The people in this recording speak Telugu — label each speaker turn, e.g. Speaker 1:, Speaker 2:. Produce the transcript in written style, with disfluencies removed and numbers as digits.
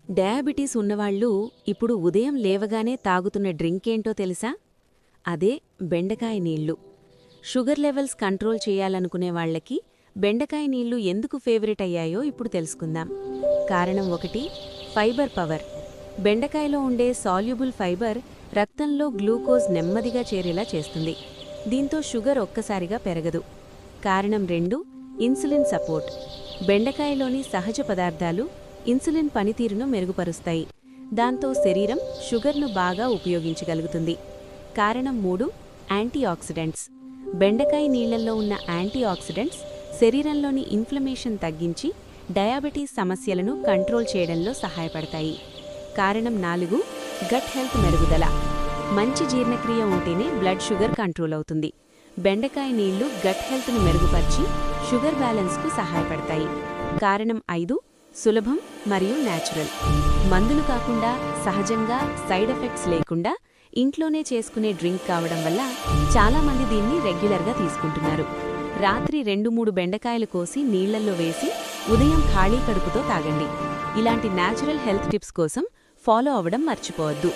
Speaker 1: డయాబెటీస్ ఉన్నవాళ్ళు ఇప్పుడు ఉదయం లేవగానే తాగుతున్న డ్రింకేంటో తెలుసా? అదే బెండకాయ నీళ్లు. షుగర్ లెవెల్స్ కంట్రోల్ చేయాలనుకునే వాళ్లకి బెండకాయ నీళ్లు ఎందుకు ఫేవరెట్ అయ్యాయో ఇప్పుడు తెలుసుకుందాం. కారణం 1, ఫైబర్ పవర్. బెండకాయలో ఉండే సాల్యుబుల్ ఫైబర్ రక్తంలో గ్లూకోజ్ నెమ్మదిగా చేరేలా చేస్తుంది. దీంతో షుగర్ ఒక్కసారిగా పెరగదు. కారణం 2, ఇన్సులిన్ సపోర్ట్. బెండకాయలోని సహజ పదార్థాలు ఇన్సులిన్ పనితీరును మెరుగుపరుస్తాయి. దాంతో శరీరం షుగర్ను బాగా ఉపయోగించగలుగుతుంది. కారణం 3, యాంటీఆక్సిడెంట్స్. బెండకాయ నీళ్లలో ఉన్న యాంటీఆక్సిడెంట్స్ శరీరంలోని ఇన్ఫ్లమేషన్ తగ్గించి డయాబెటీస్ సమస్యలను కంట్రోల్ చేయడంలో సహాయపడతాయి. కారణం 4, గట్ హెల్త్ మెరుగుదల. మంచి జీర్ణక్రియ ఉంటేనే బ్లడ్ షుగర్ కంట్రోల్ అవుతుంది. బెండకాయ నీళ్లు గట్ హెల్త్ను మెరుగుపరిచి షుగర్ బ్యాలెన్స్కు సహాయపడతాయి. కారణం 5, సులభం మరియు న్యాచురల్. మందులు కాకుండా సహజంగా సైడ్ ఎఫెక్ట్స్ లేకుండా ఇంట్లోనే చేసుకునే డ్రింక్ కావడం వల్ల చాలామంది దీన్ని రెగ్యులర్గా తీసుకుంటున్నారు. రాత్రి 2-3 బెండకాయలు కోసి నీళ్లల్లో వేసి ఉదయం ఖాళీ కడుపుతో తాగండి. ఇలాంటి న్యాచురల్ హెల్త్ టిప్స్ కోసం ఫాలో అవ్వడం మర్చిపోవద్దు.